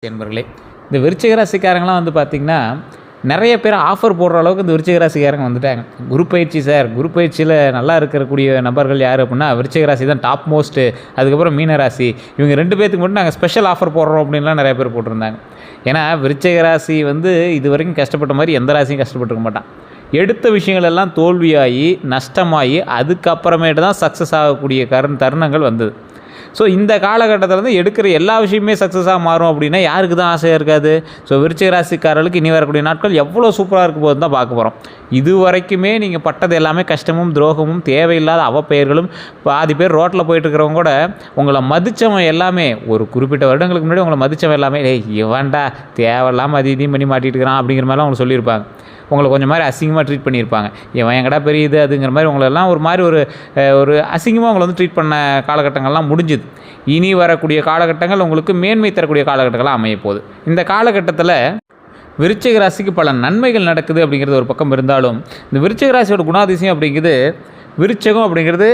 என்பர்களே, இந்த விருச்சிக ராசிக்காரங்களாம் வந்து பார்த்திங்கன்னா, நிறைய பேர் ஆஃபர் போடுற அளவுக்கு இந்த விருச்சிக ராசிக்காரங்க வந்துட்டாங்க. குரு பயிற்சி சார், குரு பயிற்சியில் நல்லா இருக்கக்கூடிய நபர்கள் யார் அப்படின்னா விருச்சிக ராசி தான் டாப் மோஸ்ட்டு. அதுக்கப்புறம் மீன ராசி. இவங்க 2 பேத்துக்கு மட்டும் நாங்கள் ஸ்பெஷல் ஆஃபர் போடுறோம் அப்படின்லாம் நிறைய பேர் போட்டிருந்தாங்க. ஏன்னா விருச்சிக ராசி வந்து இது வரைக்கும் கஷ்டப்பட்ட மாதிரி எந்த ராசியும் கஷ்டப்பட்டுருக்க மாட்டான். எடுத்த விஷயங்கள் எல்லாம் தோல்வியாகி நஷ்டமாகி அதுக்கப்புறமேட்டு தான் சக்ஸஸ் ஆகக்கூடிய தருணங்கள் வந்தது. ஸோ இந்த காலகட்டத்தில் வந்து எடுக்கிற எல்லா விஷயமே சக்ஸஸாக மாறும் அப்படின்னா யாருக்கு தான் ஆசையாக இருக்காது? ஸோ விருச்சிக ராசிக்காரர்களுக்கு இனி வரக்கூடிய நாட்கள் எவ்வளோ சூப்பராக இருக்கும் போது தான் பார்க்க போகிறோம். இது வரைக்குமே நீங்கள் பட்டது எல்லாமே கஷ்டமும் துரோகமும் தேவையில்லாத அவப்பெயர்களும். பாதி பேர் ரோட்டில் போயிட்டுருக்கிறவங்க கூட உங்களை மதித்தவன் எல்லாமே ஒரு குறிப்பிட்ட வருடங்களுக்கு முன்னாடி உங்களை மதித்தவன் எல்லாமே இவன்டா தேவையில்லாமல் இதையும் பண்ணி மாட்டிகிட்டு இருக்கிறான் அப்படிங்கிற மாதிரிலாம் அவங்க சொல்லியிருப்பாங்க. உங்களை கொஞ்சம் மாதிரி அசிங்கமாக ட்ரீட் பண்ணியிருப்பாங்க. இவன் எங்கடா பெரிய இது அதுங்கிற மாதிரி உங்களெல்லாம் ஒரு மாதிரி ஒரு அசிங்கமாக உங்களை வந்து ட்ரீட் பண்ண காலகட்டங்கள்லாம் முடிஞ்சுது. இனி வரக்கூடிய காலகட்டங்கள் உங்களுக்கு மேன்மை தரக்கூடிய காலகட்டங்களாக அமைய போகுது. இந்த காலகட்டத்தில் விருச்சிக ராசிக்கு பல நன்மைகள் நடக்குது அப்படிங்கிறது ஒரு பக்கம் இருந்தாலும், இந்த விருச்சிக ராசியோட குணாதிசயம் அப்படிங்கிறது, விருச்சகம் அப்படிங்கிறது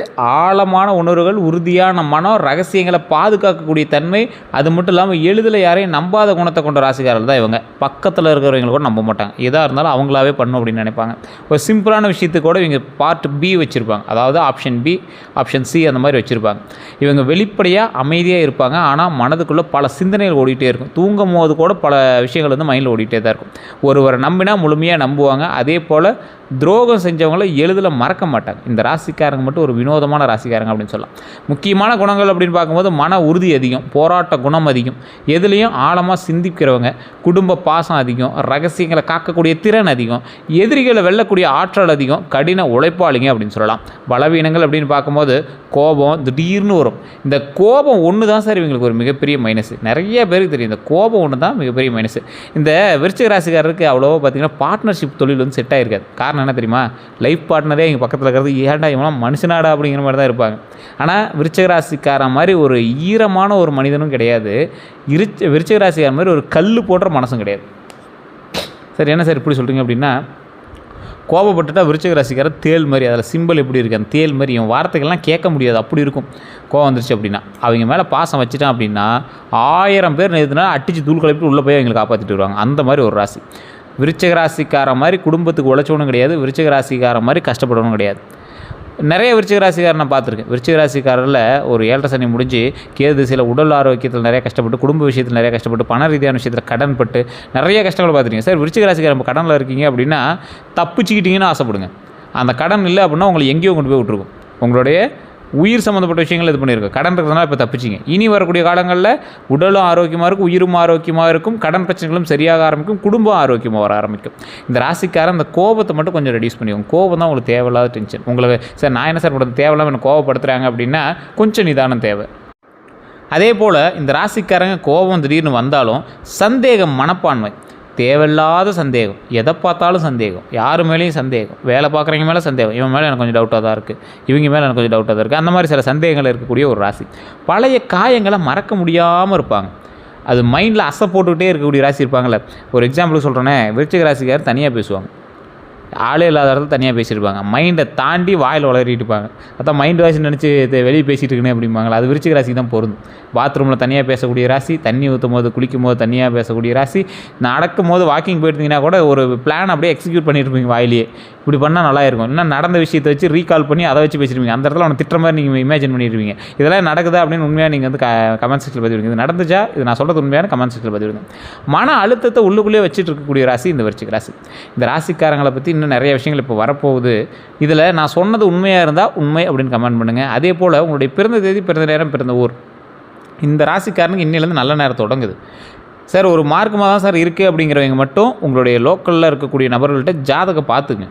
ஆழமான உணர்வுகள், உறுதியான மனம், ரகசியங்களை பாதுகாக்கக்கூடிய தன்மை. அது மட்டும் இல்லாமல் எளிதில் யாரையும் நம்பாத குணத்தை கொண்ட ராசிக்காரர்கள் தான் இவங்க. பக்கத்தில் இருக்கிறவங்க கூட நம்ப மாட்டாங்க. எதாக இருந்தாலும் அவங்களாவே பண்ணும் அப்படின்னு நினைப்பாங்க. ஒரு சிம்பிளான விஷயத்துக்கு கூட இவங்க பார்ட் பி வச்சுருப்பாங்க. அதாவது ஆப்ஷன் பி, ஆப்ஷன் சி அந்த மாதிரி வச்சுருப்பாங்க. இவங்க வெளிப்படையாக அமைதியாக இருப்பாங்க. ஆனால் மனதுக்குள்ளே பல சிந்தனைகள் ஓடிட்டே இருக்கும். தூங்கும் போது கூட பல விஷயங்கள் வந்து மைண்டில் ஓடிட்டே தான் இருக்கும். ஒருவரை நம்பினா முழுமையாக நம்புவாங்க. அதே போல் துரோகம் செஞ்சவங்கள எளிதில் மறக்க மாட்டாங்க. இந்த ராசிக்காரங்க மட்டும் ஒரு வினோதமான ராசிக்காரங்க அப்படின்னு சொல்லலாம். முக்கியமான குணங்கள் அப்படின்னு பார்க்கும்போது மன உறுதி அதிகம், போராட்ட குணம் அதிகம், எதுலேயும் ஆழமாக சிந்திக்கிறவங்க, குடும்ப பாசம் அதிகம், ரகசியங்களை காக்கக்கூடிய திறன் அதிகம், எதிரிகளை வெல்லக்கூடிய ஆற்றல் அதிகம், கடின உழைப்பாளிங்க அப்படின்னு சொல்லலாம். பலவீனங்கள் அப்படின்னு பார்க்கும்போது கோபம் திடீர்னு வரும். இந்த கோபம் ஒன்று தான் சார் இவங்களுக்கு ஒரு மிகப்பெரிய மைனஸ். நிறைய பேருக்கு தெரியும் இந்த கோபம் ஒன்று தான் மிகப்பெரிய மைனஸ். இந்த விருச்சிக ராசிக்காரருக்கு அவ்வளோவா பார்த்திங்கன்னா பார்ட்னர்ஷிப் தொழில் வந்து செட் ஆகிருக்காது. காரணம் என்ன தெரியுமா? லைஃப் பார்ட்னரே எங்கள் பக்கத்தில் இருக்கிறது ஏன்டா இவனா மனுஷனாடா அப்படிங்கிற மாதிரி தான் இருப்பாங்க. ஆனால் விருச்சிக ராசிக்காரன் மாதிரி ஒரு ஈரமான ஒரு மனிதனும் கிடையாது. விருச்சிக ராசிக்கார மாதிரி ஒரு கல் போடுற மனசும் கிடையாது. சரி, என்ன சார் இப்படி சொல்கிறீங்க அப்படின்னா, கோபப்பட்டுட்டா விருச்சிக ராசிக்கார தேல் மாதிரி, அதில் சிம்பிள் எப்படி இருக்குது அந்த தேல் மாதிரி, இவன் வார்த்தைகள்லாம் கேட்க முடியாது அப்படி இருக்கும். கோவம் வந்துருச்சு அப்படின்னா அவங்க மேலே பாசம் வச்சுட்டான் அப்படின்னா 1000 பேர் நேற்றுனா அடித்து தூள் கலப்பிட்டு உள்ளே போய் அவங்களை காப்பாற்றிட்டு வருவாங்க. அந்த மாதிரி ஒரு ராசி. விருச்சிக ராசிக்கார மாதிரி குடும்பத்துக்கு உழைச்சவனும் கிடையாது, விருச்சிக ராசிக்கார மாதிரி கஷ்டப்படணும் கிடையாது. நிறைய விருச்சிக ராசிக்காரர் நான் பார்த்துருக்கேன். விருச்சிக ராசிக்காரில் ஒரு 7.5 சனி முடிஞ்சு கேது திசையில் உடல் ஆரோக்கியத்தில் நிறைய கஷ்டப்பட்டு, குடும்ப விஷயத்தில் நிறைய கஷ்டப்பட்டு, பண ரீதியான விஷயத்தில் கடன் பட்டு நிறைய கஷ்டங்கள் பார்த்துருக்கீங்க. சார் விருச்சிக ராசிக்காரர் நம்ம கடனில் இருக்கீங்க அப்படின்னா தப்பிச்சுக்கிட்டீங்கன்னு ஆசைப்படுங்க. அந்த கடன் இல்லை அப்படின்னா உங்களை எங்கேயோ கொண்டு போய் விட்டுருக்கும். உங்களுடைய உயிர் சம்மந்தப்பட்ட விஷயங்கள் இது பண்ணியிருக்கோம். கடன் இருக்கிறதுனால இப்போ தப்பிச்சிங்க. இனி வரக்கூடிய காலங்களில் உடலும் ஆரோக்கியமாக இருக்கும், உயிரும் ஆரோக்கியமாக இருக்கும், கடன் பிரச்சனைகளும் சரியாக ஆரம்பிக்கும், குடும்பம் ஆரோக்கியமாக வர ஆரம்பிக்கும். இந்த ராசிக்காரன் அந்த கோபத்தை மட்டும் கொஞ்சம் ரெடியூஸ் பண்ணிக்கோங்க. கோபம் தான் உங்களுக்கு தேவையில்லாத டென்ஷன். உங்களுக்கு சார் நான் என்ன சார் பண்ணுறது, தேவையில்லாமல் எனக்கு கோபப்படுத்துகிறாங்க அப்படின்னா கொஞ்சம் நிதானம் தேவை. அதே போல் இந்த ராசிக்காரங்க கோபம் திடீர்னு வந்தாலும் சந்தேகம் மனப்பான்மை, தேவையில்லாத சந்தேகம், எதை பார்த்தாலும் சந்தேகம், யார் மேலேயும் சந்தேகம், வேலை பார்க்குறவங்க மேலே சந்தேகம், இவன் மேலே எனக்கு கொஞ்சம் டவுட்டாக தான் இருக்குது, இவங்க மேலே எனக்கு கொஞ்சம் டவுட்டாக தான் இருக்குது, அந்த மாதிரி சில சந்தேகங்கள் இருக்கக்கூடிய ஒரு ராசி. பழைய காயங்களை மறக்க முடியாமல் இருப்பாங்க. அது மைண்டில் அசை போட்டுக்கிட்டே இருக்கக்கூடிய ராசி இருப்பாங்கள்ல. ஒரு எக்ஸாம்பிளுக்கு சொல்கிறேன்னே, விருச்சிக ராசிக்காரர் தனியாக பேசுவாங்க, ஆளே இல்லாத இடத்துல தனியாக பேசியிருப்பாங்க, மைண்டை தாண்டி வாயில் வளரிட்டு இருப்பாங்க. அதான் மைண்ட் வாய்ஸ் நினச்சி வெளியே பேசிகிட்டு இருக்கேன்னு அப்படிம்பாங்களா, அது விருச்சிக ராசிக்கு தான் பொருந்தும். பாத்ரூமில் தனியாக பேசக்கூடிய ராசி, தண்ணி ஊற்றும் போது குளிக்கும் போது தனியாக பேசக்கூடிய ராசி, நடக்கும் போது வாக்கிங் போயிருந்தீங்கன்னா கூட ஒரு பிளான் அப்படியே எக்ஸிக்யூட் பண்ணிட்டு இருப்பீங்க வாயிலேயே, இப்படி பண்ணால் நல்லா இருக்கும். இன்னும் நடந்த விஷயத்தை வச்சு ரீகால் பண்ணி அதை வச்சு பேசிடுவீங்க. அந்த இடத்துல அவனை திட்டுற மாதிரி நீங்கள் இமேஜின் பண்ணிடுவீங்க. இதெல்லாம் நடக்குதா அப்படின்னு உண்மையாக நீங்கள் வந்து கமெண்ட் செக்ஷனில் பதிவிடுங்க. இது நடந்துச்சா, இது நான் சொல்கிறது உண்மையான கமெண்ட் செக்ஷனில் பதிவிடுங்க. மன அழுத்தத்தை உள்ளுக்குள்ளேயே வச்சுட்டு இருக்கக்கூடிய ராசி இந்த விருச்சிக ராசி. இந்த ராசிக்காரங்களை பற்றி இன்னும் நிறைய விஷயங்கள் இப்போ வரப்போகுது. இதில் நான் சொன்னது உண்மையாக இருந்தால் உண்மை அப்படின்னு கமெண்ட் பண்ணுங்கள். அதே போல் உங்களுடைய பிறந்த தேதி, பிறந்த நேரம், பிறந்த ஊர். இந்த ராசிக்காரனுக்கு இன்னிலேருந்து நல்ல நேரம் தொடங்குது. சார் ஒரு மார்க்கமாக தான் சார் இருக்குது அப்படிங்கிறவங்க மட்டும் உங்களுடைய லோக்கலில் இருக்கக்கூடிய நபர்கள்ட்ட ஜாதகம் பார்த்துங்க.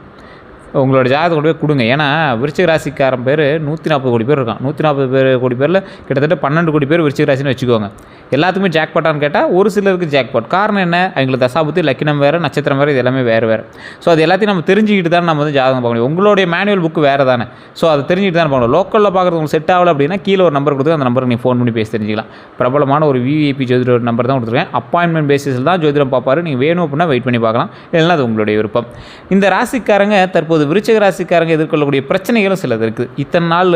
உங்களோட ஜாதகத்தை கொண்டு போய் கொடுங்க. ஏன்னா விருச்சிக ராசிக்காரன் பேர் 140 கோடி பேர் இருக்கான். 140 கோடி பேரில் கிட்டத்தட்ட 12 கோடி பேர் விருச்சிக ராசின்னு வச்சுக்கோங்க. எல்லாத்துக்குமே ஜாக்பாட்டான்னு கேட்டால் ஒரு சிலருக்கு ஜாக்பாட். காரணம் என்ன? அவங்களுக்கு தசாபுத்தி, லக்கினம் வேறு, நட்சத்திரம் வேறு, இது எல்லாமே வேறு. ஸோ அது எல்லாத்தையும் நம்ம தெரிஞ்சுக்கிட்டு தான் நம்ம வந்து ஜாதகம் பார்க்க முடியும். உங்களுடைய மேனுவல் புக்கு வேறு தானே. ஸோ அதை தெரிஞ்சுக்கிட்டு தான் பார்க்கணும். லோக்கலில் பார்க்குறது உங்களுக்கு செட் ஆகலை அப்படின்னா கீழே ஒரு நம்பர் கொடுத்து அந்த நம்பருக்கு நீ ஃபோன் பண்ணி பேசி தெரிஞ்சிக்கலாம். பிரபலமான ஒரு விஐபி ஜோதிடர் நம்பர் தான் கொடுத்துருக்கேன். அப்பாயின்மெண்ட் பேசிஸில் தான் ஜோதிடம் பார்ப்பார். நீங்கள் வேணும் அப்படின்னா வெயிட் பண்ணி பார்க்கலாம், இல்லைன்னா அது உங்களுடைய விருப்பம். இந்த ராசிக்காரங்க தற்போது பார்க்கும்போது விருச்சிக ராசிக்காரங்க எதிர்கொள்ளக்கூடிய பிரச்சனைகளும் சிலது இருக்குது. இத்தனை நாள்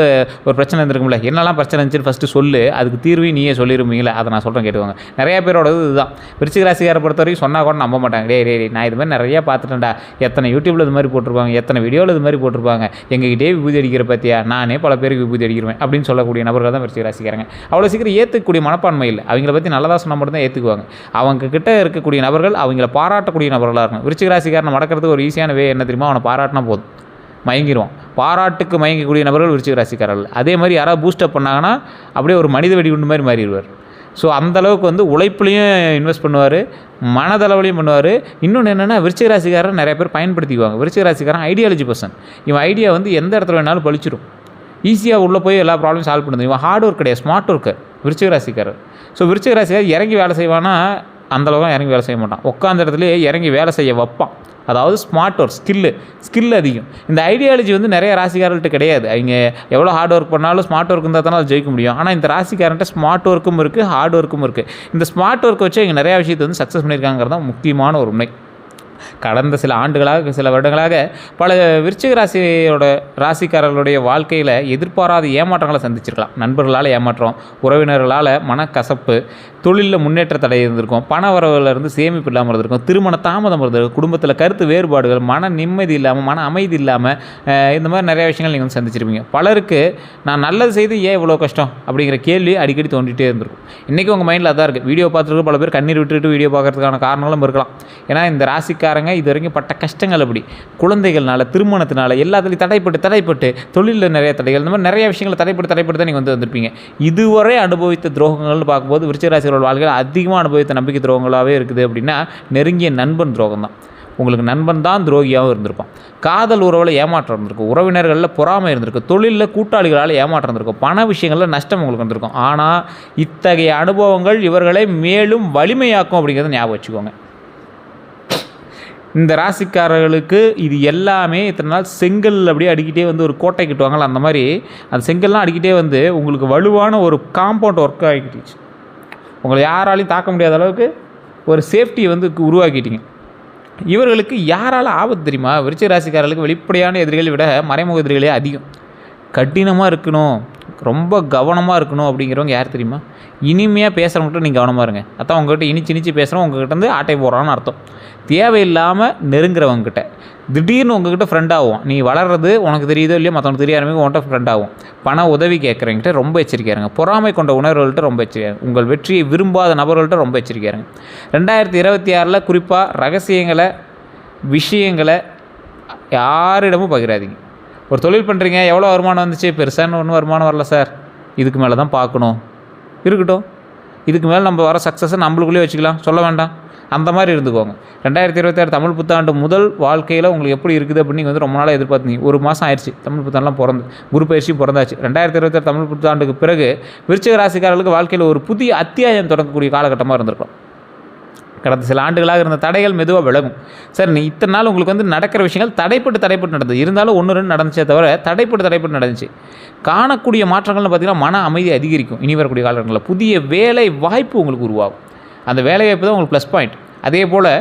ஒரு பிரச்சனை இருந்திருக்கும்ல, என்னெல்லாம் பிரச்சனை இருந்துச்சுன்னு ஃபஸ்ட்டு சொல்லு, அதுக்கு தீர்வையும் நீயே சொல்லிடுவீங்களே, அதை நான் சொல்கிறேன் கேட்டுவாங்க. நிறையா பேரோட இதுதான். விருச்சிக ராசிக்காரை பொறுத்த வரைக்கும் சொன்னால் கூட நம்ப மாட்டாங்க. டே நான் இது மாதிரி நிறையா பார்த்துட்டேன்டா, எத்தனை யூடியூப்பில் இது மாதிரி போட்டிருப்பாங்க, எத்தனை வீடியோவில் இது மாதிரி போட்டிருப்பாங்க, எங்ககிட்டே விபூதி அடிக்கிற பற்றியா, நானே பல பேருக்கு விபூதி அடிக்கிறேன் அப்படின்னு சொல்லக்கூடிய நபர்கள் தான் விருச்சிக ராசிக்காரங்க. அவ்வளோ சீக்கிரம் ஏற்றுக்கக்கூடிய மனப்பான்மை இல்லை. அவங்கள பற்றி நல்லதாக சொன்னால் மட்டும் தான் ஏற்றுக்குவாங்க. அவங்க கிட்ட இருக்கக்கூடிய நபர்கள் அவங்கள பாராட்டக்கூடிய நபர்களாக இருக்கணும். விருச்சிக ராசிக்காரனை மடக்கிறதுக்கு ஒரு ஈஸியான வே என்ன தெரியுமா? அவனை பாராட்டினா போதும், மயங்கிடுவான். பாராட்டுக்கு மயங்கக்கூடிய நபர்கள் விருச்சிக ராசிக்காரர்கள். அதே மாதிரி யாராவது பூஸ்டப் பண்ணாங்கன்னா அப்படியே ஒரு மனித வெடிகுண்டு மாதிரி மாறிடுவார். ஸோ அந்தளவுக்கு வந்து உழைப்புலையும் இன்வெஸ்ட் பண்ணுவார், மனதளவுலையும் பண்ணுவார். இன்னொன்று என்னென்னா, விருச்சிக ராசிக்காரர் நிறைய பேர் பயன்படுத்திக்குவாங்க. விருச்சிக ராசிக்காரன் ஐடியாலஜி பர்சன். இவன் ஐடியா வந்து எந்த இடத்துல வேணாலும் பழிச்சிடும், ஈஸியாக உள்ளே போய் எல்லா ப்ராப்ளம் சால்வ் பண்ணுது. இவன் ஹார்ட் ஒர்க் கிடையாது, ஸ்மார்ட் ஒர்க்கர் விருச்சிக ராசிக்காரர். ஸோ விருச்சிக ராசிக்காரர் இறங்கி வேலை செய்வானா? அந்தளவுக்கு இறங்கி வேலை செய்ய மாட்டான். உட்காந்த இடத்துலேயே இறங்கி வேலை செய்ய வைப்பான். அதாவது ஸ்மார்ட் ஒர்க், ஸ்கில் அதிகம். இந்த ஐடியாலஜி வந்து நிறைய ராசிக்காரர்கிட்ட கிடையாது. அவங்க எவ்வளோ ஹார்ட் ஒர்க் பண்ணாலும் ஸ்மார்ட் ஒர்க் இருந்தால் தானே அது ஜெயிக்க முடியும். ஆனால் இந்த ராசிக்காரன்ட்ட ஸ்மார்ட் ஒர்க்கும் இருக்குது, ஹார்ட் ஒர்க்கும் இருக்குது. இந்த ஸ்மார்ட் ஒர்க்கை வச்சு இங்கே நிறையா விஷயத்தை வந்து சக்ஸஸ் பண்ணியிருக்காங்கிறது தான் முக்கியமான ஒரு உண்மை. கடந்த சில ஆண்டுகளாக, சில வருடங்களாக பல விருச்சிக ராசிக்காரர்களுடைய வாழ்க்கையில் எதிர்பாராத ஏமாற்றங்களை சந்திச்சிருக்கலாம். நண்பர்களால் ஏமாற்றம், உறவினர்களால் மனக்கசப்பு, தொழிலில் முன்னேற்ற தடை இருந்திருக்கும், பண வரவுலேருந்து சேமிப்பு இல்லாமல் இருந்திருக்கும், திருமண தாமதம் இருந்திருக்கும், குடும்பத்தில் கருத்து வேறுபாடுகள், மன நிம்மதி இல்லாமல், மன அமைதி இல்லாமல், இந்த மாதிரி நிறையா விஷயங்கள் நீங்கள் வந்து சந்திச்சிருப்பீங்க. பலருக்கு நான் நல்லது செய்து ஏன் இவ்வளோ கஷ்டம் அப்படிங்கிற கேள்வி அடிக்கடி தோண்டிகிட்டே இருந்திருக்கும். இன்றைக்கி உங்கள் மைண்டில் அதான் இருக்குது. வீடியோ பார்த்துட்டு பல பேர் கண்ணீர் விட்டுட்டு வீடியோ பார்க்குறதுக்கான காரணங்களும் இருக்கலாம். ஏன்னா இந்த ராசிக்காரங்க இது வரைக்கும் பட்ட கஷ்டங்கள் அப்படி, குழந்தைகள்னால, திருமணத்தினால, எல்லாத்துலேயும் தடைப்பட்டு தொழிலில் நிறைய தடைகள், இந்த மாதிரி நிறைய விஷயங்களை தடைப்பட்டு தான் நீங்கள் வந்து வந்திருப்பீங்க. இதுவரை அனுபவித்த துரோகங்கள்னு பார்க்கும்போது விருச்சிக ராசிகளோட வாழ்க்கையில் அதிகமாக அனுபவித்த நம்பிக்கை துரோகங்களாகவே இருக்குது. அப்படின்னா நெருங்கிய நண்பன் துரோகம் தான். உங்களுக்கு நண்பன் தான் துரோகியாகவும் இருந்திருப்பான். காதல் உறவில் ஏமாற்றம் இருந்திருக்கும், உறவினர்களில் பொறாமை இருந்திருக்கும், தொழிலில் கூட்டாளிகளால் ஏமாற்றம் இருந்திருக்கும், பண விஷயங்களில் நஷ்டம் உங்களுக்கு இருந்திருக்கும். ஆனால் இத்தகைய அனுபவங்கள் இவர்களை மேலும் வலிமையாக்கும் அப்படிங்கிறத ஞாபகம் வச்சுக்கோங்க. இந்த ராசிக்காரர்களுக்கு இது எல்லாமே இத்தனை நாள் செங்கல் அப்படியே அடிக்கிட்டே வந்து ஒரு கோட்டை கட்டுவாங்கள்ல, அந்த மாதிரி அந்த செங்கல்லாம் அடிக்கிட்டே வந்து உங்களுக்கு வலுவான ஒரு காம்பவுண்ட் ஒர்க் ஆகிக்கிட்டுச்சு. உங்களை யாராலையும் தாக்க முடியாத அளவுக்கு ஒரு சேஃப்டியை வந்து உருவாக்கிட்டீங்க. இவர்களுக்கு யாரால் ஆபத்து தெரியுமா? விருச்சிக ராசிக்காரர்களுக்கு வெளிப்படையான எதிரிகளை விட மறைமுக எதிரிகளே அதிகம். கடினமாக இருக்கணும், ரொம்ப கவனமாக இருக்கணும் அப்படிங்கிறவங்க யார் தெரியுமா? இனிமையாக பேசுகிறவங்ககிட்ட நீங்கள் கவனமாக இருங்க. அதான் உங்கள்கிட்ட இனிச்சு பேசுகிறோம், உங்கள்கிட்ட வந்து ஆட்டை போடுறான்னு அர்த்தம். தேவையில்லாமல் நெருங்குறவங்ககிட்ட திடீர்னு உங்கள்கிட்ட ஃப்ரெண்ட் ஆகும். நீ வளர்றது உனக்கு தெரியுதோ இல்லையோ, மற்றவங்களுக்கு தெரிய ஆரம்பிக்கும், உங்கள்கிட்ட ஃப்ரெண்ட் ஆகும். பண உதவி கேட்குறவங்ககிட்ட ரொம்ப எச்சரிக்கையாருங்க. பொறாமை கொண்ட உணர்வுகள்கிட்ட ரொம்ப எச்சரிக்கையாருங்க. உங்கள் வெற்றியை விரும்பாத நபர்கள்ட்ட ரொம்ப எச்சரிக்கையாருங்க. 2026 குறிப்பாக ரகசியங்களை, விஷயங்களை யாரிடமும் பகிராதீங்க. ஒரு தொழில் பண்ணுறீங்க, எவ்வளோ வருமானம் வந்துச்சு? பெருசான ஒன்றும் வருமானம் வரல சார், இதுக்கு மேலே தான் பார்க்கணும். இருக்கட்டும், இதுக்கு மேலே நம்ம வர சக்ஸஸை நம்மளுக்குள்ளேயே வச்சுக்கலாம், சொல்ல வேண்டாம், அந்த மாதிரி இருந்துக்கோங்க. 2026 தமிழ் புத்தாண்டு முதல் வாழ்க்கையில் உங்களுக்கு எப்படி இருக்குது அப்படின்னு நீங்கள் வந்து ரொம்ப நாளாக எதிர்பார்த்தீங்க. ஒரு மாதம் ஆயிடுச்சு தமிழ் புத்தாண்டுலாம் பிறந்து, குரு பயிற்சியும் பிறந்தாச்சு. 2026 தமிழ் புத்தாண்டுக்கு பிறகு விருச்சிக ராசிக்காரர்களுக்கு வாழ்க்கையில் ஒரு புதிய அத்தியாயம் தொடங்கக்கூடிய காலகட்டமாக இருந்திருக்கும். கடந்த சில ஆண்டுகளாக இருந்த தடைகள் மெதுவாக விலகும். சார், நீ இத்தனை நாள் உங்களுக்கு வந்து நடக்கிற விஷயங்கள் தடைப்பட்டு நடந்தது, இருந்தாலும் 1-2 நடந்துச்சே தவிர தடைப்பட்டு நடந்துச்சு. காணக்கூடிய மாற்றங்கள்னு பார்த்திங்கன்னா மன அமைதி அதிகரிக்கும். இனி வரக்கூடிய காலகட்டங்களில் புதிய வேலை வாய்ப்பு உங்களுக்கு உருவாகும். அந்த வேலை வாய்ப்பு தான் உங்களுக்கு ப்ளஸ் பாயிண்ட். அதே போல்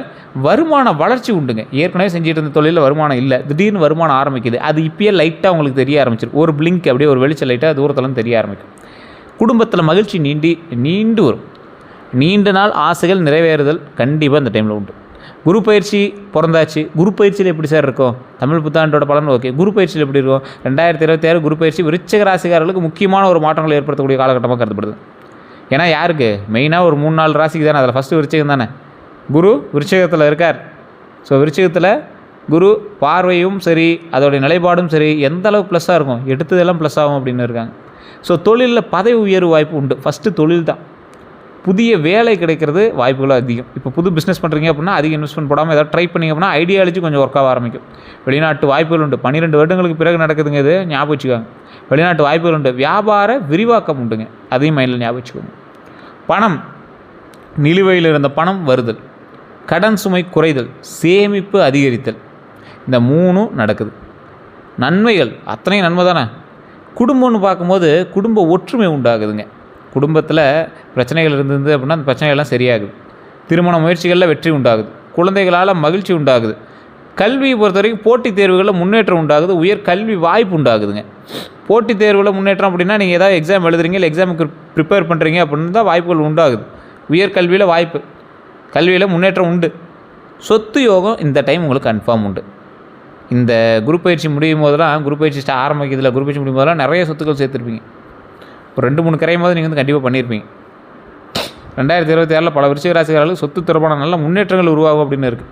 வருமான வளர்ச்சி உண்டுங்க. ஏற்கனவே செஞ்சுட்டு இருந்த தொழிலில் வருமானம் இல்லை, திடீர்னு வருமானம் ஆரம்பிக்குது. அது இப்போயே லைட்டாக உங்களுக்கு தெரிய ஆரம்பிச்சிடும். ஒரு பிளிங்க் அப்படியே ஒரு வெளிச்சம் லைட்டாக தூரத்துலேருந்து தெரிய ஆரம்பிக்கும். குடும்பத்தில் மகிழ்ச்சி நீண்டு வரும். நீண்ட நாள் ஆசைகள் நிறைவேறுதல் கண்டிப்பாக இந்த டைமில் உண்டு. குரு பயிற்சி பிறந்தாச்சு. குரு பயிற்சியில் எப்படி சார் இருக்கும்? தமிழ் புத்தாண்டோட பலன் ஓகே, குரு பயிற்சியில் எப்படி இருக்கும்? 2026 குரு பயிற்சி விருச்சிக ராசிக்காரர்களுக்கு முக்கியமான ஒரு மாற்றங்களை ஏற்படுத்தக்கூடிய காலகட்டமாக கருதப்படுது. ஏன்னா யாருக்கு மெயினாக ஒரு 3-4 ராசிக்கு தானே. அதில் ஃபஸ்ட்டு விருச்சிகம் தானே. குரு விருச்சிகத்தில் இருக்கார். ஸோ விருச்சிகத்தில் குரு பார்வையும் சரி, அதோடைய நிலைப்பாடும் சரி, எந்த அளவுக்கு ப்ளஸ்ஸாக இருக்கும், எடுத்ததெல்லாம் ப்ளஸ் ஆகும் அப்படின்னு இருக்காங்க. ஸோ தொழிலில் பதவி உயர்வு வாய்ப்பு உண்டு. ஃபஸ்ட்டு தொழில் தான். புதிய வேலை கிடைக்கிறது வாய்ப்புகளும் அதிகம். இப்போ புது பிஸ்னஸ் பண்ணுறீங்க அப்படின்னா அதிக இன்வெஸ்ட்மெண்ட் போடாமல் ஏதாவது ட்ரை பண்ணிங்க அப்படின்னா ஐடியாலஜி கொஞ்சம் ஒர்க் ஆக ஆரம்பிக்கும். வெளிநாட்டு வாய்ப்புகள் உண்டு. 12 வருடங்களுக்கு பிறகு நடக்குதுங்க. இது ஞாபகம் வச்சுக்கோங்க. வெளிநாட்டு வாய்ப்புகள் உண்டு. வியாபார விரிவாக்கம் உண்டுங்க, அதையும் மைண்டில் ஞாபகம் வச்சுக்கோங்க. பணம், நிலுவையில் இருந்த பணம் வருதல், கடன் சுமை குறைதல், சேமிப்பு அதிகரித்தல், இந்த 3 நடக்குது. நன்மைகள் அத்தனையும் நன்மை தானே. குடும்பம்னு பார்க்கும்போது குடும்ப ஒற்றுமை உண்டாகுதுங்க. குடும்பத்தில் பிரச்சனைகள் இருந்தது அப்படின்னா அந்த பிரச்சனைகள்லாம் சரியாகுது. திருமண முயற்சிகளில் வெற்றி உண்டாகுது. குழந்தைகளால் மகிழ்ச்சி உண்டாகுது. கல்வியை பொறுத்த வரைக்கும் போட்டித் தேர்வுகளில் முன்னேற்றம் உண்டாகுது, உயர் கல்வி வாய்ப்பு உண்டாகுதுங்க. போட்டித் தேர்வில் முன்னேற்றம் அப்படின்னா நீங்கள் ஏதாவது எக்ஸாம் எழுதுறீங்க, இல்லை எக்ஸாமுக்கு ப்ரிப்பேர் பண்ணுறீங்க அப்படின்னு தான் வாய்ப்புகள் உண்டாகுது. உயர் கல்வியில் வாய்ப்பு, கல்வியில் முன்னேற்றம் உண்டு. சொத்து யோகம் இந்த டைம் உங்களுக்கு கன்ஃபார்ம் உண்டு. இந்த குரு பயிற்சி முடியும் போதெல்லாம், குரு பயிற்சி ஆரம்பிக்கிறதுல குரு பயிற்சி முடியும் போதெல்லாம் நிறைய சொத்துக்கள் சேர்த்துருப்பீங்க. ஒரு 2-3 கரையும் போது நீங்கள் வந்து கண்டிப்பாக பண்ணியிருப்பீங்க. 2026 பல விருச்சிக ராசிக்காரர்களுக்கு சொத்து தொடர்பான நல்ல முன்னேற்றங்கள் உருவாகும் அப்படின்னு இருக்குது.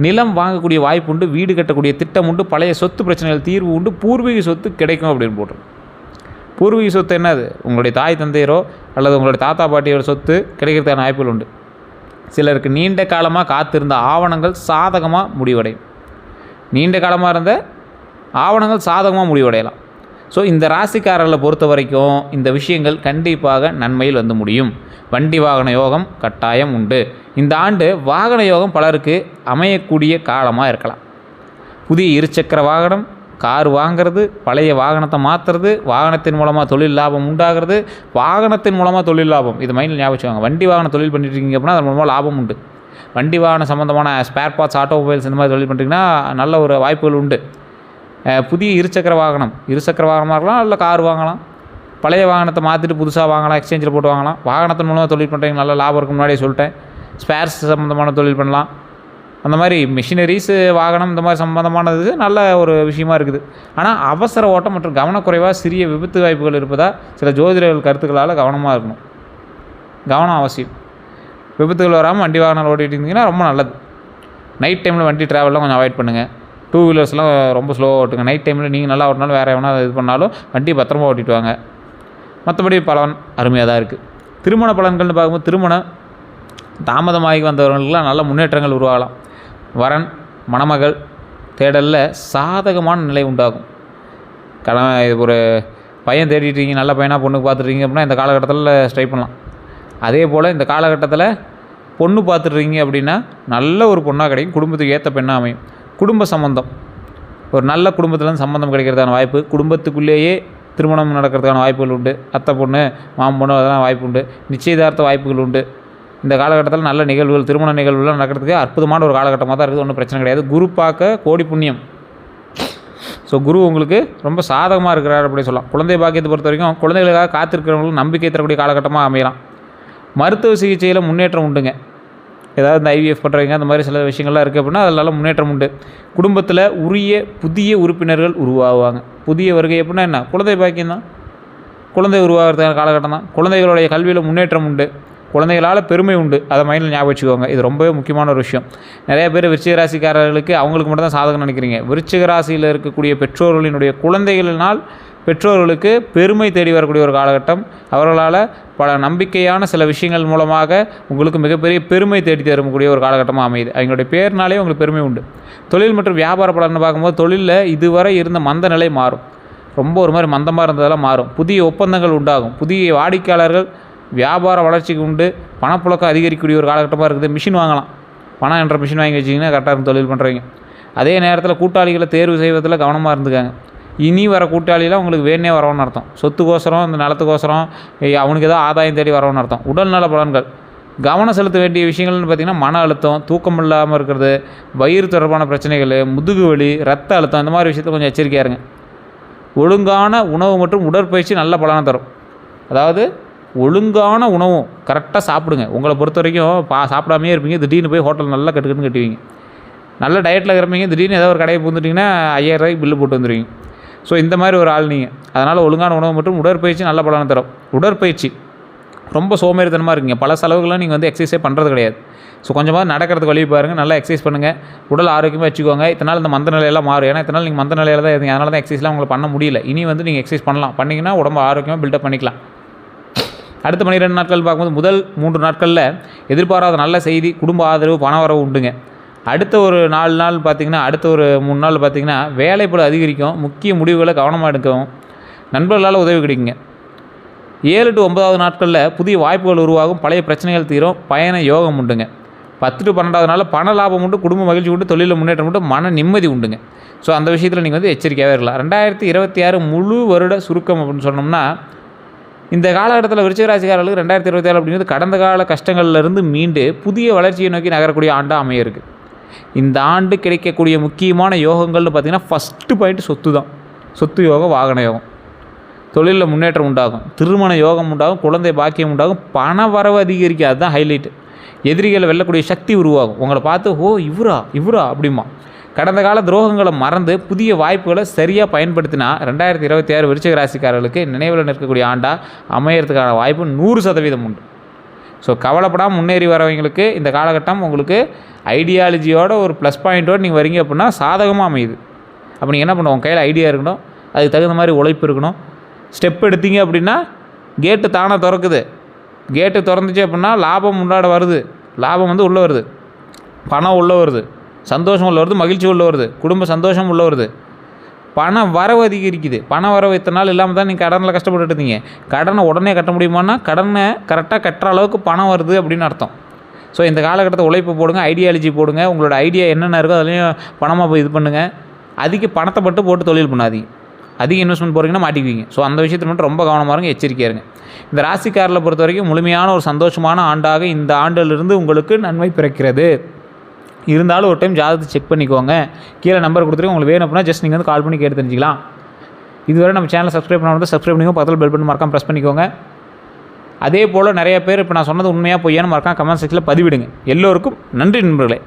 நிலம் வாங்கக்கூடிய வாய்ப்பு உண்டு, வீடு கட்டக்கூடிய திட்டம் உண்டு, பழைய சொத்து பிரச்சனைகள் தீர்வு உண்டு, பூர்வீக சொத்து கிடைக்கும் அப்படின்னு போட்டிருக்கு. பூர்வீக சொத்து என்னது? உங்களுடைய தாய் தந்தையரோ அல்லது உங்களுடைய தாத்தா பாட்டியோட சொத்து கிடைக்கிறதுக்கான வாய்ப்புகள் உண்டு. சிலருக்கு நீண்ட காலமாக காத்திருந்த ஆவணங்கள் சாதகமாக முடிவடையும். நீண்ட காலமாக இருந்த ஆவணங்கள் சாதகமாக முடிவடையலாம். ஸோ இந்த ராசிக்காரர்களை பொறுத்த வரைக்கும் இந்த விஷயங்கள் கண்டிப்பாக நன்மையில் வந்து முடியும். வண்டி வாகன யோகம் கட்டாயம் உண்டு. இந்த ஆண்டு வாகன யோகம் பலருக்கு அமையக்கூடிய காலமாக இருக்கலாம். புதிய இருசக்கர வாகனம், கார் வாங்கிறது, பழைய வாகனத்தை மாற்றுறது, வாகனத்தின் மூலமாக தொழில் லாபம் உண்டாகிறது, வாகனத்தின் மூலமாக தொழில் லாபம். இது மைண்டில் ஞாபகம் வச்சுக்கோங்க. வண்டி வாகன தொழில் பண்ணிட்டுருக்கீங்க அப்படின்னா அது மூலமாக லாபம் உண்டு. வண்டி வாகன சம்மந்தமான ஸ்பேர் பார்ட்ஸ், ஆட்டோமொபைல்ஸ் இந்த மாதிரி தொழில் பண்ணுறீங்கன்னா நல்ல ஒரு வாய்ப்புகள் உண்டு. புதிய இருசக்கர வாகனமாக இருக்கலாம், இல்லை கார் வாங்கலாம். பழைய வாகனத்தை மாற்றிட்டு புதுசாக வாங்கலாம், எக்ஸ்சேஞ்சில் போட்டு வாங்கலாம். வாகனத்தின் மூலமாக தொழில் பண்ணுறீங்க, நல்ல லாபம் இருக்கும். முன்னாடியே சொல்லிட்டேன். ஸ்பேர்ஸ் சம்மந்தமான தொழில் பண்ணலாம். அந்த மாதிரி மிஷினரிஸு, வாகனம் இந்த மாதிரி சம்மந்தமானது நல்ல ஒரு விஷயமா இருக்குது. ஆனால் அவசர ஓட்டம் மற்றும் கவனக்குறைவாக சிறிய விபத்து வாய்ப்புகள் இருப்பதாக சில ஜோதிடர்கள் கருத்துக்களால் கவனமாக இருக்கணும். கவனம் அவசியம். விபத்துகள் வராமல் வண்டி வாகனம் ஓட்டிகிட்டு இருந்தீங்கன்னா ரொம்ப நல்லது. நைட் டைமில் வண்டி ட்ராவல்லாம் கொஞ்சம் அவாய்ட் பண்ணுங்கள். 2 வீலர்ஸ்லாம் ரொம்ப ஸ்லோவாக ஓட்டுங்க. நைட் டைமில் நீங்கள் நல்லா ஓட்டினாலும் வேறு எவனா இது பண்ணாலும் வண்டி பத்திரமா ஓட்டிட்டு வாங்க. மற்றபடி பலன் அருமையாக தான் இருக்குது. திருமண பலன்கள்னு பார்க்கும்போது திருமணம் தாமதமாகி வந்தவர்களுக்கெல்லாம் நல்ல முன்னேற்றங்கள் உருவாகலாம். வரன் மணமகள் தேடலில் சாதகமான நிலை உண்டாகும். ஒரு பையன் தேடிட்டுருக்கீங்க, நல்ல பையனாக பொண்ணுக்கு பார்த்துட்ருக்கீங்க அப்படின்னா இந்த காலகட்டத்தில் ஸ்ட்ரை பண்ணலாம். அதே போல் இந்த காலகட்டத்தில் பொண்ணு பார்த்துட்ருக்கீங்க அப்படின்னா நல்ல ஒரு பொண்ணாக கிடைக்கும், குடும்பத்துக்கு ஏற்ற பெண்ணாக அமையும். குடும்ப சம்பந்தம், ஒரு நல்ல குடும்பத்துலேருந்து சம்பந்தம் கிடைக்கிறதுக்கான வாய்ப்பு, குடும்பத்துக்குள்ளேயே திருமணம் நடக்கிறதுக்கான வாய்ப்புகள் உண்டு. அத்தை பொண்ணு, மாமன் பொண்ணு அதெல்லாம் வாய்ப்பு உண்டு. நிச்சயதார்த்த வாய்ப்புகள் உண்டு. இந்த காலகட்டத்தில் நல்ல நிகழ்வுகள், திருமண நிகழ்வுகள் நடக்கிறதுக்கு அற்புதமான ஒரு காலகட்டமாக தான் இருக்குது. ஒன்றும் பிரச்சனை கிடையாது. குரு பார்க்க கோடி புண்ணியம். ஸோ குரு உங்களுக்கு ரொம்ப சாதகமாக இருக்கிறார் அப்படி சொல்லலாம். குழந்தை பாக்கியத்தை பொறுத்த வரைக்கும் குழந்தைகளுக்காக காத்திருக்கிறவங்களுக்கு நம்பிக்கை தரக்கூடிய காலகட்டமாக அமையலாம். மருத்துவ சிகிச்சையில் முன்னேற்றம் உண்டுங்க. ஏதாவது இந்த ஐவிஎஃப் பண்ணுறவங்க அந்த மாதிரி சில விஷயங்கள்லாம் இருக்குது அப்படின்னா அதெல்லாம் முன்னேற்றம் உண்டு. குடும்பத்தில் உரிய புதிய உறுப்பினர்கள் உருவாகுவாங்க. புதிய வருகை எப்படின்னா என்ன? குழந்தை பாக்கியம் தான். குழந்தை உருவாகிறதுக்கான காலகட்டம் தான். குழந்தைகளுடைய கல்வியில் முன்னேற்றம் உண்டு. குழந்தைகளால் பெருமை உண்டு. அதை மைண்டில் ஞாபகம் வச்சுக்கோங்க. இது ரொம்பவே முக்கியமான ஒரு விஷயம். நிறைய பேர் விருச்சிக ராசிக்காரர்களுக்கு அவங்களுக்கு மட்டும் தான் சாதகம் நினைக்கிறீங்க. விருச்சிக ராசியில் இருக்கக்கூடிய பெற்றோர்களினுடைய குழந்தைகளினால் பெற்றோர்களுக்கு பெருமை தேடி வரக்கூடிய ஒரு காலகட்டம். அவர்களால் பல நம்பிக்கையான சில விஷயங்கள் மூலமாக உங்களுக்கு மிகப்பெரிய பெருமை தேடி தரக்கூடிய ஒரு காலகட்டமாக அமையுது. அவங்களுடைய பேர்னாலே உங்களுக்கு பெருமை உண்டு. தொழில் மற்றும் வியாபார பலன்னு பார்க்கும்போது தொழிலில் இதுவரை இருந்த மந்த நிலை மாறும். ரொம்ப ஒரு மாதிரி மந்தமாக இருந்ததெல்லாம் மாறும். புதிய ஒப்பந்தங்கள் உண்டாகும். புதிய வாடிக்கையாளர்கள், வியாபார வளர்ச்சிக்கு உண்டு. பணப்புழக்கம் அதிகரிக்கக்கூடிய ஒரு காலகட்டமாக இருக்குது. மிஷின் வாங்கலாம். பணம் என்ற மிஷின் வாங்கி வச்சிங்கன்னா கரெக்டாக இருக்கும் தொழில் பண்ணுறவங்க. அதே நேரத்தில் கூட்டாளிகளை தேர்வு செய்வதில் கவனமாக இருந்துக்காங்க. இனி வர கூட்டாளிலாம் உங்களுக்கு வேணே வரணும்னு அர்த்தம். சொத்துக்கோசரம், இந்த நிலத்துக்கோசரம் அவனுக்கு ஏதோ ஆதாயம் தேடி வரணும்னு அர்த்தம். உடல்நல பலன்கள், கவனம் செலுத்த வேண்டிய விஷயங்கள்னு பார்த்திங்கன்னா மன அழுத்தம், தூக்கம் இல்லாமல் இருக்கிறது, வயிறு தொடர்பான பிரச்சனைகள், முதுகு வலி, ரத்த அழுத்தம், இந்த மாதிரி விஷயத்தில் கொஞ்சம் எச்சரிக்கையாக இருங்க. ஒழுங்கான உணவு மற்றும் உடற்பயிற்சி நல்ல பலனை தரும். அதாவது ஒழுங்கான உணவும் கரெக்டாக சாப்பிடுங்க. உங்களை பொறுத்த வரைக்கும் சாப்பிடாமே இருப்பீங்க, திடீர்னு போய் ஹோட்டல் நல்லா கட்டுக்கன்னு கட்டுவீங்க. நல்ல டயட்டில் இருப்பீங்க, திடீர்னு ஏதோ ஒரு கடையை பூந்துட்டிங்கன்னா 5000 ரூபாய்க்கு பில்லு போட்டு வந்துடுவீங்க. ஸோ இந்த மாதிரி ஒரு ஆள் நீங்கள். அதனால் ஒழுங்கான உணவு மற்றும் உடற்பயிற்சி நல்ல பலனை தரும். உடற்பயிற்சி ரொம்ப சோம்பேறித்தனமாக இருக்கீங்க. பல செலவுகள்லாம் நீங்கள் வந்து எக்ஸசைஸே பண்ணுறது கிடையாது. ஸோ கொஞ்சமாக நடக்கிறதுக்கு வழி பாருங்கள், நல்லா எக்ஸசைஸ் பண்ணுங்கள், உடல் ஆரோக்கியமாக வச்சுக்கோங்க. இத்தனால் இந்த மந்த நிலையெல்லாம் மாறும். ஏன்னா இத்தனால் நீங்கள் மந்த நிலையில் தான் இருந்தீங்க. அதனால தான் எக்ஸசைஸ்லாம் உங்களுக்கு பண்ண முடியல. இனி வந்து நீங்கள் எக்ஸசைஸ் பண்ணலாம். பண்ணிங்கன்னா உடம்பு ஆரோக்கியமாக பில்டப் பண்ணிக்கலாம். அடுத்த 12 நாட்கள் பார்க்கும்போது முதல் 3 நாட்களில் எதிர்பாராத நல்ல செய்தி, குடும்ப ஆதரவு, பண வரவு உண்டுங்க. அடுத்த ஒரு 4 நாள் பார்த்திங்கன்னா, அடுத்த ஒரு 3 நாள் பார்த்திங்கன்னா வேலைப்பளு அதிகரிக்கும். முக்கிய முடிவுகளை கவனமாக எடுக்கவும் நண்பர்களால் உதவி கிடைக்குங்க. 7 to 9வது நாட்களில் புதிய வாய்ப்புகள் உருவாகும். பழைய பிரச்சனைகள் தீரும். பயண யோகம் உண்டுங்க. 10 to 12வது நாளில் பண லாபம் உண்டு, குடும்ப மகிழ்ச்சி உண்டு, தொழிலில் முன்னேற்றம் உண்டு, மன நிம்மதி உண்டுங்க. ஸோ அந்த விஷயத்தில் நீங்கள் வந்து எச்சரிக்கையாகவே இருக்கலாம். 2026 முழு வருட சுருக்கம் அப்படின்னு சொன்னோம்னா, இந்த காலகட்டத்தில் விருச்சிக ராசிக்காரர்களுக்கு 2027 அப்படிங்கிறது கடந்த கால கஷ்டங்கள்லேருந்து மீண்டு புதிய வளர்ச்சியை நோக்கி நகரக்கூடிய ஆண்டாக அமைய இருக்குது. இந்த ஆண்டு கிடைக்கக்கூடிய முக்கியமான யோகங்கள்னு பார்த்திங்கன்னா ஃபஸ்ட்டு பாயிண்ட் சொத்து தான். சொத்து யோகம், வாகன யோகம், தொழிலில் முன்னேற்றம் உண்டாகும், திருமண யோகம் உண்டாகும், குழந்தை பாக்கியம் உண்டாகும், பண வரவு அதிகரிக்கும். அதுதான் ஹைலைட்டு. எதிரிகளை வெல்லக்கூடிய சக்தி உருவாகும். உங்களை பார்த்து ஓ இவரா அப்படிமா. கடந்த கால துரோகங்களை மறந்து புதிய வாய்ப்புகளை சரியாக பயன்படுத்தினா 2026 விருச்சிக ராசிக்காரர்களுக்கு நினைவில் நிற்கக்கூடிய ஆண்டாக அமையறதுக்கான வாய்ப்பு 100% உண்டு. ஸோ கவலைப்படாமல் முன்னேறி வரவங்களுக்கு இந்த காலகட்டம் உங்களுக்கு ஐடியாலஜியோட ஒரு ப்ளஸ் பாயிண்ட்டோடு நீங்கள் வரீங்க அப்படின்னா சாதகமாக அமையுது. அப்போ நீங்கள் என்ன பண்ணுவோம், கையில் ஐடியா இருக்கணும், அதுக்கு தகுந்த மாதிரி உழைப்பு இருக்கணும். ஸ்டெப் எடுத்தீங்க அப்படின்னா கேட்டு தானாக திறக்குது. கேட்டு திறந்துச்சு அப்படின்னா லாபம் முன்னாடி வருது, லாபம் வந்து உள்ளே வருது, பணம் உள்ளே வருது, சந்தோஷம் உள்ள வருது, மகிழ்ச்சி உள்ள வருது, குடும்ப சந்தோஷம் உள்ள வருது, பண வரவு அதிகரிக்குது. பண வரவு இத்தனை நாள் இல்லாமல் தான் நீங்கள் கடனில் கஷ்டப்பட்டு இருந்தீங்க. கடனை உடனே கட்ட முடியுமான்னா கடனை கரெக்டாக கட்டுற அளவுக்கு பணம் வருது அப்படின்னு அர்த்தம். ஸோ இந்த காலகட்டத்தை உழைப்பு போடுங்க, ஐடியாலஜி போடுங்க, உங்களோட ஐடியா என்னென்ன இருக்கோ அதுலேயும் பணமாக போய் இது பண்ணுங்கள். அதிக பணத்தை மட்டும் போட்டு தொழில் பண்ணாதீங்க. அதிக இன்வெஸ்ட்மெண்ட் போகிறீங்கன்னா மாட்டிக்குவீங்க. ஸோ அந்த விஷயத்தில் மட்டும் ரொம்ப கவனமாக இருங்க, எச்சரிக்கையாக இருங்க. இந்த ராசிக்காரில் பொறுத்த வரைக்கும் முழுமையான ஒரு சந்தோஷமான ஆண்டாக இந்த ஆண்டிலிருந்து உங்களுக்கு நன்மை பிறக்கிறது. இருந்தாலும் ஒரு டைம் ஜாதகத்தை செக் பண்ணிக்கோங்க. கீழே நம்பர் கொடுத்துருக்கோம். உங்களுக்கு வேணும் அப்படின்னா ஜஸ்ட் நீங்கள் வந்து கால் பண்ணி கேட்டு தெரிஞ்சிக்கலாம். இதுவரை நம்ம சேனலை சப்ஸ்கிரைப் பண்ணாமல் சப்ஸ்கிரைப் பண்ணிக்கோங்க, பக்கத்தில் பெல் பட்டன் மறக்காம ப்ரெஸ் பண்ணிக்கோங்க. அதே போல் நிறைய பேர் இப்போ நான் சொன்னது உண்மையாக பொய்யான்னு மறக்காம கமெண்ட் செக்ஷனில் பதிவிடுங்க. எல்லோருக்கும் நன்றி நண்பர்களே.